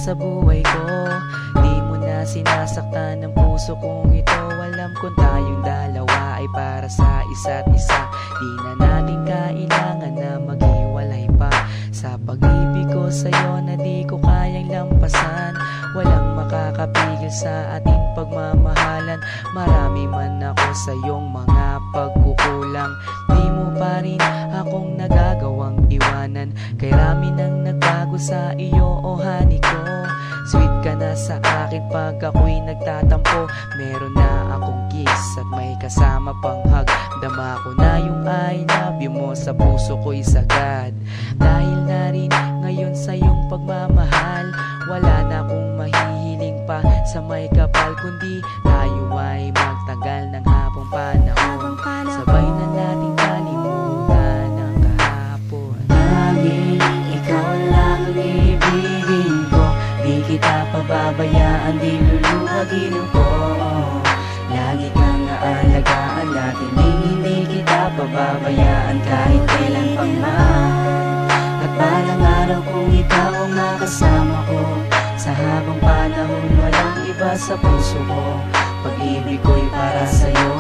sa buhay ko. Di mo na sinasaktan ng puso kong ito. Alam kong tayong dalawa ay para sa isa't isa. Di na natin kailangan na maghiwalay pa. Sa pag-ibig ko sa'yo na di ko kayang lampasan. Walang makakapigil sa ating pagmamahalan. Marami man ako sa iyong mga pagkukulang, di mo pa rin akong nagagawang iwanan. Kay rami nang nagbago sa iyo, oh honey ko. Sweet ka na sa akin pag ako'y nagtatampo. Meron na akong kiss at may kasama pang hug. Dama ko na yung I love you mo sa puso ko'y sagad. Dahil na rin ngayon sa iyong pagmamahal, wala na akong mahihiling pa sa may kapal, kundi tayo ay magtagal ng habang panahon. Sabay na natin kalimutan ang kahapon. Laging ikaw lang ang ibigin ko. Di kita pababayaan, di luluhagin ko. Lagi kang aalagaan natin, hindi kita pababayaan kahit kailan pang man. At balang araw kung ikaw ang makasama ko, sa habang panahon walang iba sa puso ko. Pag-ibig ko'y para sa'yo,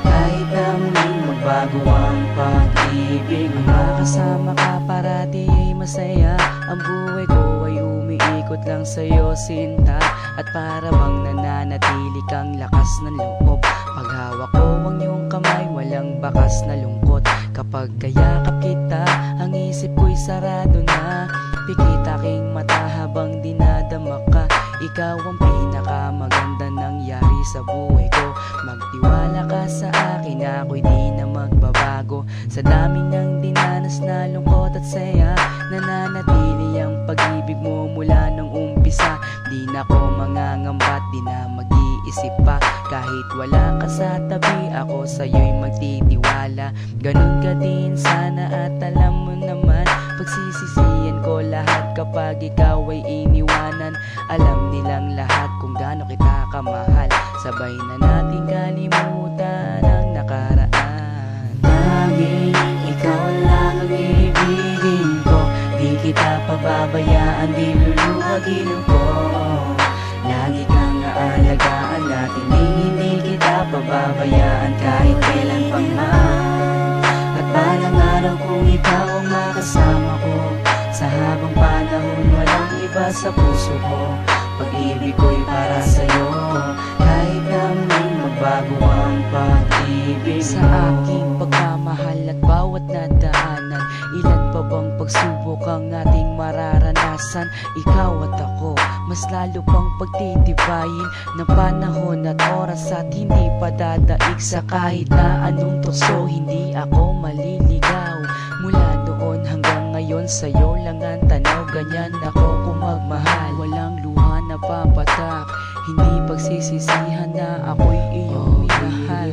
kahit na muling magbago ang pag-ibig mo. Makasama ka parati ay masaya. Ang buhay ko ay umiikot lang sa'yo, sinta. At para bang nananatili kang lakas ng loob. Paghawak ko ang iyong kamay, walang bakas na lungkot. Kapag kayakap kita, ang isip ko'y sarado na. Pikit aking mata habang dinadama ka. Ikaw ang pinakamaganda nangyari sa buhay ko. Magtiwala ka sa akin, ako'y di na magbabago. Sa dami ng dinanas na lungkot at saya, nananatili ang pag-ibig mo mula nung umpisa. Di na ko mangangambat, di na mag-iisip pa. Kahit wala ka sa tabi, ako sa'yo'y magtitiwala. Ganun ka din sana at alam mo naman, pagsisisihan ko lahat kapag ikaw ay iniwanan. Alam nilang lahat kung gaano kita kamahal. Sabay na natin kalimutan ang nakaraan. Laging ikaw lang ang ibigin ko. Di kita pababayaan, di luluhagin ko. Lagi kang aalagaan natin, hindi kita pababayaan kahit kailan pang man. At balang araw kung ikaw ang makasama ko, sa habang panahon walang iba sa puso ko. Pag-ibig ko'y para sa'yo, kahit na muling magbago ang pag-ibig mo. Sa aking pagmamahal at bawat nadaanan, ilan pa bang pagsubok ang ating mararanasan? Ikaw at ako, mas lalo pang pagtitibayin ng panahon at oras, at hindi pa dadaig sa kahit na anong tukso. Hindi ako maliligaw mula noon hanggang ngayon, sa'yo lang ang tanaw. Ganyan ako kung magmahal, walang luha na papatak. Hindi pagsisisihan na ako'y iyong minahal.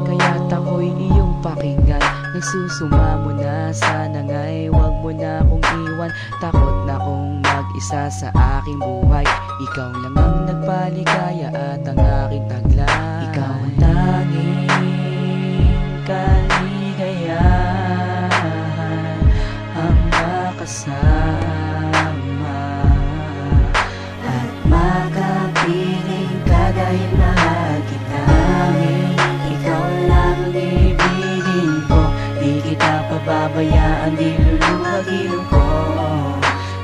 Kaya't ako'y iyong pakinggan. Nagsusumamo na, sana nga'y wag mo na akong iwan. Takot na kong mag-isa sa aking buhay. Ikaw lang ang nagpaligaya at ang aking taglay. Ikaw ang tanging kaligayahan, ang makasama at makapiling ka dahil mahal kita. Ikaw lang ang ibigin ko. Di kita pababayaan, di luluhagin ko.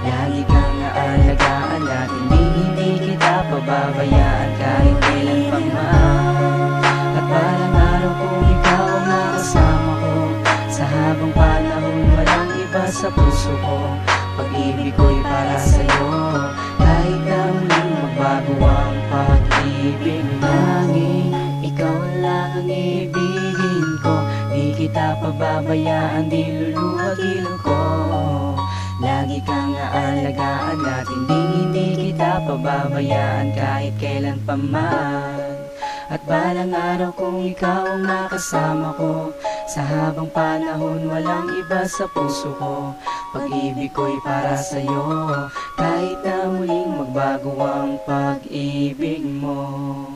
Lagi kang aalagaan natin, hindi kita pababayaan kahit kailan pang man. At balang araw kung ikaw ang makasama ko, sa habang panahon walang iba sa puso ko. Pag-ibig ko'y para sa'yo, kahit na muling magbago ang pag-ibig mo. Tanging ikaw lang ang ibigin ko. Di kita pababayaan, di luluhagin ko. Lagi kang aalagaan natin, hindi kita pababayaan kahit kailan pa man. At balang araw kung ikaw ang makasama ko, sa habang panahon walang iba sa puso ko. Pag-ibig ko'y para sa'yo, kahit na muling magbago ang pag-ibig mo.